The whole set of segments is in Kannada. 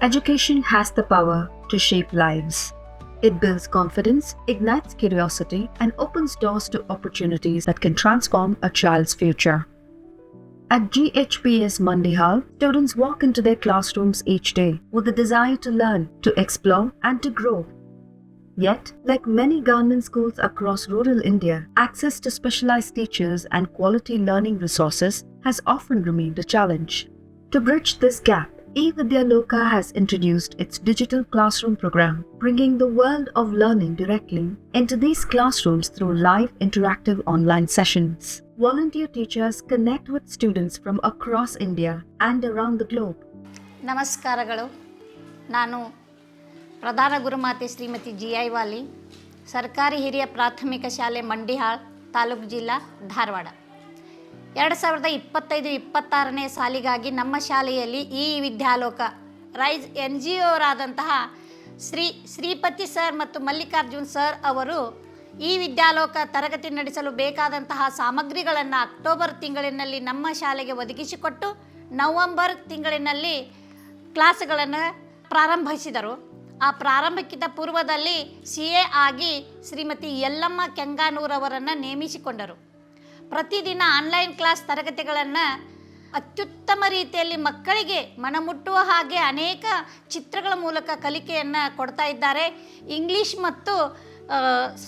Education has the power to shape lives. It builds confidence, ignites curiosity, and opens doors to opportunities that can transform a child's future. At GHPS Mandihal, students walk into their classrooms each day with the desire to learn, to explore, and to grow. Yet, like many government schools across rural India, access to specialized teachers and quality learning resources has often remained a challenge. To bridge this gap, eVidyaloka has introduced its digital classroom program, bringing the world of learning directly into these classrooms through live interactive online sessions. Volunteer teachers connect with students from across India and around the globe. ನಮಸ್ಕಾರಗಳು. ನಾನು ಪ್ರಧಾನ ಗುರುಮಾತೆ ಶ್ರೀಮತಿ GI ವಾಲಿ, ಸರ್ಕಾರಿ ಹಿರಿಯ ಪ್ರಾಥಮಿಕ ಶಾಲೆ ಮಂಡಿಹಾಳ್, ತಾಲೂಕು ಜಿಲ್ಲಾ ಧಾರವಾಡ. 2025-26ನೇ ಸಾಲಿಗಾಗಿ ನಮ್ಮ ಶಾಲೆಯಲ್ಲಿ eVidyaloka ರೈಸ್ NGOರಾದಂತಹ ಶ್ರೀಪತಿ ಸರ್ ಮತ್ತು ಮಲ್ಲಿಕಾರ್ಜುನ್ ಸರ್ ಅವರು eVidyaloka ತರಗತಿ ನಡೆಸಲು ಬೇಕಾದಂತಹ ಸಾಮಗ್ರಿಗಳನ್ನು ಅಕ್ಟೋಬರ್ ತಿಂಗಳಿನಲ್ಲಿ ನಮ್ಮ ಶಾಲೆಗೆ ಒದಗಿಸಿಕೊಟ್ಟು ನವೆಂಬರ್ ತಿಂಗಳಿನಲ್ಲಿ ಕ್ಲಾಸ್ಗಳನ್ನು ಪ್ರಾರಂಭಿಸಿದರು. ಆ ಪ್ರಾರಂಭಕ್ಕಿಂತ ಪೂರ್ವದಲ್ಲಿ CA ಆಗಿ ಶ್ರೀಮತಿ ಯಲ್ಲಮ್ಮ ಕೆಂಗಾನೂರವರನ್ನು ನೇಮಿಸಿಕೊಂಡರು. ಪ್ರತಿದಿನ ಆನ್ಲೈನ್ ಕ್ಲಾಸ್ ತರಗತಿಗಳನ್ನು ಅತ್ಯುತ್ತಮ ರೀತಿಯಲ್ಲಿ ಮಕ್ಕಳಿಗೆ ಮನಮುಟ್ಟುವ ಹಾಗೆ ಅನೇಕ ಚಿತ್ರಗಳ ಮೂಲಕ ಕಲಿಕೆಯನ್ನು ಕೊಡ್ತಾ ಇದ್ದಾರೆ. ಇಂಗ್ಲೀಷ್ ಮತ್ತು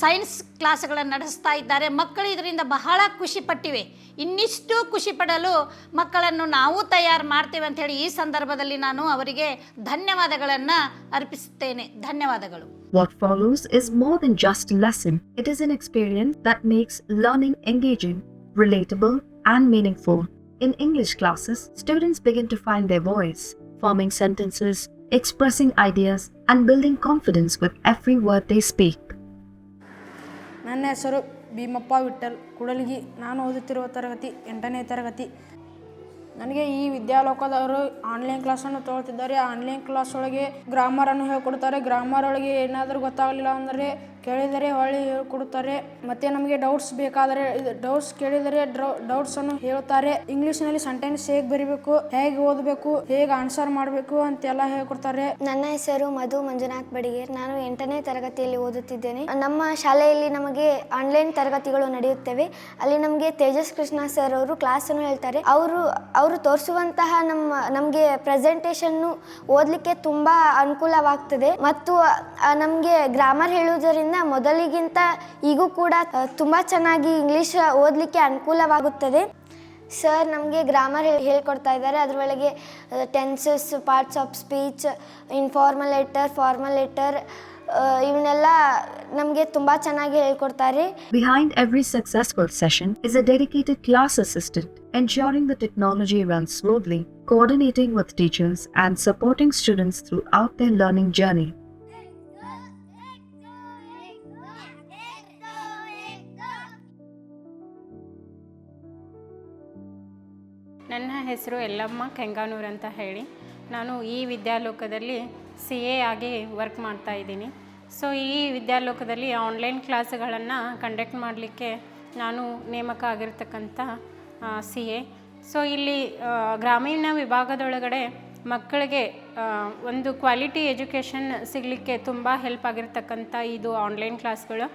ಸೈನ್ಸ್ ಕ್ಲಾಸ್ಗಳನ್ನು ನಡೆಸ್ತಾ ಇದ್ದಾರೆ. ಮಕ್ಕಳು ಇದರಿಂದ ಬಹಳ ಖುಷಿಪಟ್ಟಿವೆ. ಇನ್ನಿಷ್ಟು ಖುಷಿಪಡಲು ಮಕ್ಕಳನ್ನು ನಾವು ತಯಾರು ಮಾಡ್ತೇವೆ ಅಂಥೇಳಿ ಈ ಸಂದರ್ಭದಲ್ಲಿ ನಾನು ಅವರಿಗೆ ಧನ್ಯವಾದಗಳನ್ನು ಅರ್ಪಿಸುತ್ತೇನೆ. ಧನ್ಯವಾದಗಳು. What follows is more than just a lesson. It is an experience that makes learning engaging, relatable, and meaningful. In English classes, students begin to find their voice, forming sentences, expressing ideas, and building confidence with every word they speak. ನನ್ನ ಹೆಸರು ಭೀಮಪ್ಪ ವಿಠಲ್ ಕುಡಲ್ಗಿ. ನಾನು ಓದುತ್ತಿರುವ ತರಗತಿ 8ನೇ ತರಗತಿ. ನನಗೆ eVidyalokaದವರು ಆನ್ಲೈನ್ ಕ್ಲಾಸನ್ನು ತೊಗೊಳ್ತಿದ್ದಾರೆ. ಆನ್ಲೈನ್ ಕ್ಲಾಸ್ ಒಳಗೆ ಗ್ರಾಮರನ್ನು ಹೇಳ್ಕೊಡ್ತಾರೆ. ಗ್ರಾಮರ್ ಒಳಗೆ ಏನಾದರೂ ಗೊತ್ತಾಗಲಿಲ್ಲ ಅಂದರೆ ಕೇಳಿದರೆ ಹೊಳ್ಳಿ ಹೇಳ್ಕೊಡ್ತಾರೆ. ಮತ್ತು ನಮಗೆ ಡೌಟ್ಸ್ ಬೇಕಾದರೆ ಡೌಟ್ಸ್ ಕೇಳಿದರೆ ಡೌಟ್ಸನ್ನು ಹೇಳ್ತಾರೆ. ಇಂಗ್ಲೀಷ್ನಲ್ಲಿ ಸೆಂಟೆನ್ಸ್ ಹೇಗೆ ಬರೀಬೇಕು, ಹೇಗೆ ಓದಬೇಕು, ಹೇಗೆ ಆನ್ಸರ್ ಮಾಡಬೇಕು ಅಂತೆಲ್ಲ ಹೇಳ್ಕೊಡ್ತಾರೆ. ನನ್ನ ಹೆಸರು ಮಧು ಮಂಜುನಾಥ್ ಬಡಿಗೇರ್. ನಾನು 8ನೇ ತರಗತಿಯಲ್ಲಿ ಓದುತ್ತಿದ್ದೇನೆ. ನಮ್ಮ ಶಾಲೆಯಲ್ಲಿ ನಮಗೆ ಆನ್ಲೈನ್ ತರಗತಿಗಳು ನಡೆಯುತ್ತವೆ. ಅಲ್ಲಿ ನಮಗೆ ತೇಜಸ್ ಕೃಷ್ಣ ಸರ್ ಅವರು ಕ್ಲಾಸನ್ನು ಹೇಳ್ತಾರೆ. ಅವರು ತೋರಿಸುವಂತಹ ನಮಗೆ ಪ್ರೆಸೆಂಟೇಷನ್ನು ಓದಲಿಕ್ಕೆ ತುಂಬ ಅನುಕೂಲವಾಗ್ತದೆ. ಮತ್ತು ನಮಗೆ ಗ್ರಾಮರ್ ಹೇಳುವುದರಿಂದ ಮೊದಲಿಗಿಂತ ಈಗೂ ಕೂಡ ತುಂಬ ಚೆನ್ನಾಗಿ ಇಂಗ್ಲೀಷ್ ಓದಲಿಕ್ಕೆ ಅನುಕೂಲವಾಗುತ್ತದೆ. ಸರ್ ನಮಗೆ ಗ್ರಾಮರ್ ಹೇಳ್ಕೊಡ್ತಾ ಇದ್ದಾರೆ. ಅದರೊಳಗೆ tenses, parts of speech, informal letter, formal letter ಇವನ್ನೆಲ್ಲ ನಮಗೆ ತುಂಬ ಚೆನ್ನಾಗಿ ಹೇಳ್ಕೊಡ್ತಾರೆ. Behind every successful session is a dedicated class assistant, ensuring the technology runs smoothly, coordinating with teachers, and supporting students throughout their learning journey. ನನ್ನ ಹೆಸರು ಯಲ್ಲಮ್ಮ ಕೆಂಗಾನೂರು ಅಂತ ಹೇಳಿ. ನಾನು eVidyalokaದಲ್ಲಿ CA ಆಗಿ ವರ್ಕ್ ಮಾಡ್ತಾ ಇದ್ದೀನಿ. ಸೊ eVidyalokaದಲ್ಲಿ ಆನ್ಲೈನ್ ಕ್ಲಾಸ್ಗಳನ್ನು ಕಂಡಕ್ಟ್ ಮಾಡಲಿಕ್ಕೆ ನಾನು ನೇಮಕ ಆಗಿರ್ತಕ್ಕಂಥ CA. ಸೊ ಇಲ್ಲಿ ಗ್ರಾಮೀಣ ವಿಭಾಗದೊಳಗಡೆ ಮಕ್ಕಳಿಗೆ ಒಂದು ಕ್ವಾಲಿಟಿ ಎಜುಕೇಷನ್ ಸಿಗಲಿಕ್ಕೆ ತುಂಬ ಹೆಲ್ಪ್ ಆಗಿರ್ತಕ್ಕಂಥ ಇದು ಆನ್ಲೈನ್ ಕ್ಲಾಸ್ಗಳು.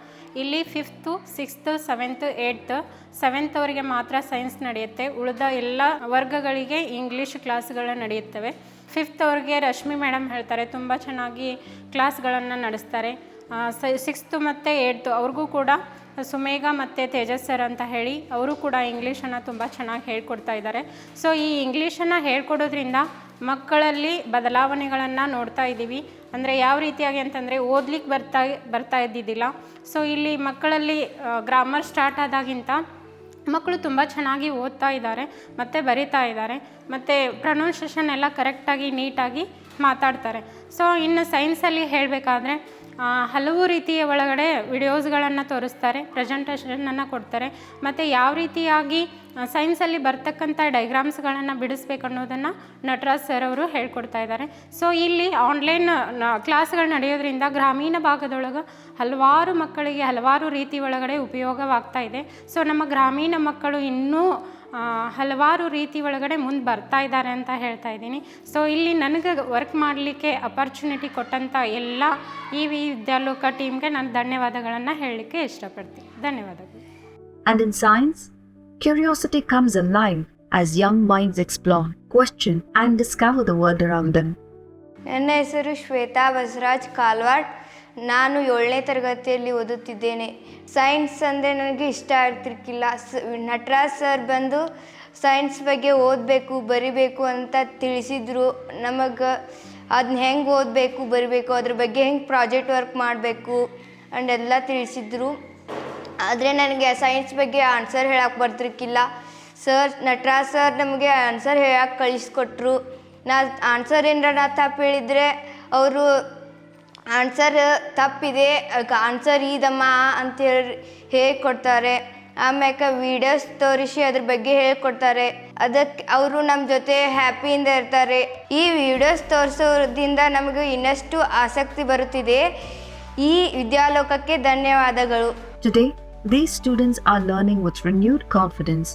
ಇಲ್ಲಿ 5th, 6th, 7th, 8th, 7th ಅವರಿಗೆ ಮಾತ್ರ ಸೈನ್ಸ್ ನಡೆಯುತ್ತೆ. ಉಳಿದ ಎಲ್ಲ ವರ್ಗಗಳಿಗೆ ಇಂಗ್ಲೀಷ್ ಕ್ಲಾಸ್ಗಳು ನಡೆಯುತ್ತವೆ. 5th ಅವ್ರಿಗೆ ರಶ್ಮಿ ಮೇಡಮ್ ಹೇಳ್ತಾರೆ, ತುಂಬ ಚೆನ್ನಾಗಿ ಕ್ಲಾಸ್ಗಳನ್ನು ನಡೆಸ್ತಾರೆ. 6th ಮತ್ತು 8th ಅವ್ರಿಗೂ ಕೂಡ ಸುಮೇಘ ಮತ್ತು ತೇಜಸ್ ಸರ್ ಅಂತ ಹೇಳಿ ಅವರು ಕೂಡ ಇಂಗ್ಲೀಷನ್ನು ತುಂಬ ಚೆನ್ನಾಗಿ ಹೇಳ್ಕೊಡ್ತಾ ಇದ್ದಾರೆ. ಸೊ ಈ ಇಂಗ್ಲೀಷನ್ನು ಹೇಳ್ಕೊಡೋದ್ರಿಂದ ಮಕ್ಕಳಲ್ಲಿ ಬದಲಾವಣೆಗಳನ್ನು ನೋಡ್ತಾ ಇದ್ದೀವಿ. ಅಂದರೆ ಯಾವ ರೀತಿಯಾಗಿ ಅಂತಂದರೆ ಓದ್ಲಿಕ್ಕೆ ಬರ್ತಾ ಇದ್ದಿದ್ದಿಲ್ಲ. ಸೊ ಇಲ್ಲಿ ಮಕ್ಕಳಲ್ಲಿ ಗ್ರಾಮರ್ ಸ್ಟಾರ್ಟ್ ಆದಾಗಿಂತ ಮಕ್ಕಳು ತುಂಬ ಚೆನ್ನಾಗಿ ಓದ್ತಾ ಇದ್ದಾರೆ ಮತ್ತು ಬರಿತಾ ಇದ್ದಾರೆ ಮತ್ತು ಪ್ರೊನೌನ್ಸಿಯೇಷನ್ ಎಲ್ಲ ಕರೆಕ್ಟಾಗಿ ನೀಟಾಗಿ ಮಾತಾಡ್ತಾರೆ. ಸೊ ಇನ್ನು ಸೈನ್ಸಲ್ಲಿ ಹೇಳಬೇಕಾದ್ರೆ ಹಲವು ರೀತಿಯ ಒಳಗಡೆ ವಿಡಿಯೋಸ್ಗಳನ್ನು ತೋರಿಸ್ತಾರೆ, ಪ್ರೆಸೆಂಟೇಷನನ್ನು ಕೊಡ್ತಾರೆ ಮತ್ತು ಯಾವ ರೀತಿಯಾಗಿ ಸೈನ್ಸಲ್ಲಿ ಬರ್ತಕ್ಕಂಥ ಡೈಗ್ರಾಮ್ಸ್ಗಳನ್ನು ಬಿಡಿಸ್ಬೇಕು ಅನ್ನೋದನ್ನು ನಟರಾಜ್ ಸರ್ ಅವರು ಹೇಳ್ಕೊಡ್ತಾ ಇದ್ದಾರೆ. ಸೊ ಇಲ್ಲಿ ಆನ್ಲೈನ್ ಕ್ಲಾಸ್ಗಳು ನಡೆಯೋದ್ರಿಂದ ಗ್ರಾಮೀಣ ಭಾಗದೊಳಗೆ ಹಲವಾರು ಮಕ್ಕಳಿಗೆ ಹಲವಾರು ರೀತಿ ಒಳಗಡೆ ಉಪಯೋಗವಾಗ್ತಾ ಇದೆ. ಸೊ ನಮ್ಮ ಗ್ರಾಮೀಣ ಮಕ್ಕಳು ಇನ್ನೂ ಹಲವಾರು ರೀತಿ ಒಳಗಡೆ ಮುಂದೆ ಬರ್ತಾ ಇದ್ದಾರೆ ಅಂತ ಹೇಳ್ತಾ ಇದ್ದೀನಿ. ಸೊ ಇಲ್ಲಿ ನನಗೆ ವರ್ಕ್ ಮಾಡಲಿಕ್ಕೆ ಅಪರ್ಚುನಿಟಿ ಕೊಟ್ಟಂಥ ಎಲ್ಲ ಈ ವಿದ್ಯಾಲೋಕ ಟೀಮ್ಗೆ ನಾನು ಧನ್ಯವಾದಗಳನ್ನು ಹೇಳಲಿಕ್ಕೆ ಇಷ್ಟಪಡ್ತೀನಿ. ಧನ್ಯವಾದಗಳು. And in science, curiosity comes alive as young minds explore, question, and discover the world around them. ನನ್ನ ಹೆಸರು ಶ್ವೇತಾ ಬಸವರಾಜ್ ಕಾಲ್ವಾಡ್. ನಾನು 7ನೇ ತರಗತಿಯಲ್ಲಿ ಓದುತ್ತಿದ್ದೇನೆ. ಸೈನ್ಸ್ ಅಂದರೆ ನನಗೆ ಇಷ್ಟ ಆಗ್ತಿರ್ಕಿಲ್ಲ. ನಟರಾಜ್ ಸರ್ ಬಂದು ಸೈನ್ಸ್ ಬಗ್ಗೆ ಓದಬೇಕು ಬರಿಬೇಕು ಅಂತ ತಿಳಿಸಿದರು. ನಮಗೆ ಅದನ್ನ ಹೆಂಗೆ ಓದಬೇಕು ಬರಿಬೇಕು, ಅದ್ರ ಬಗ್ಗೆ ಹೆಂಗೆ ಪ್ರಾಜೆಕ್ಟ್ ವರ್ಕ್ ಮಾಡಬೇಕು ಅಂಡೆಲ್ಲ ತಿಳಿಸಿದ್ರು. ಆದರೆ ನನಗೆ ಸೈನ್ಸ್ ಬಗ್ಗೆ ಆನ್ಸರ್ ಹೇಳಕ್ಕೆ ಬರ್ತಿರ್ಕಿಲ್ಲ. ನಟರಾಜ್ ಸರ್ ನಮಗೆ ಆನ್ಸರ್ ಹೇಳಕ್ಕೆ ಕಳಿಸ್ಕೊಟ್ರು. ಆನ್ಸರ್ ಏನಾರ ತಪ್ಪು ಹೇಳಿದರೆ ಅವರು ಆನ್ಸರ್ ತಪ್ಪಿದೆ, ಆನ್ಸರ್ ಇದಮ್ಮ ಅಂತೇಳಿ ಹೇಳಿಕೊಡ್ತಾರೆ. ಆಮ್ಯಾಕೆ ವೀಡಿಯೋಸ್ ತೋರಿಸಿ ಅದ್ರ ಬಗ್ಗೆ ಹೇಳ್ಕೊಡ್ತಾರೆ. ಅದಕ್ಕೆ ಅವರು ನಮ್ಮ ಜೊತೆ ಹ್ಯಾಪಿಯಿಂದ ಇರ್ತಾರೆ. ಈ ವಿಡಿಯೋಸ್ ತೋರಿಸೋದ್ರಿಂದ ನಮಗೆ ಇನ್ನಷ್ಟು ಆಸಕ್ತಿ ಬರುತ್ತಿದೆ. ಈ ವಿದ್ಯಾಲೋಕಕ್ಕೆ ಧನ್ಯವಾದಗಳು. Today, these students are learning with renewed confidence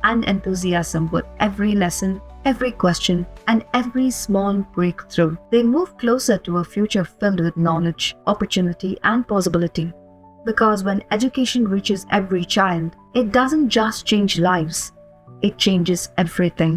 and enthusiasm with every lesson, every question, and every small breakthrough. They move closer to a future filled with knowledge, opportunity, and possibility. Because when education reaches every child, it doesn't just change lives, it changes everything.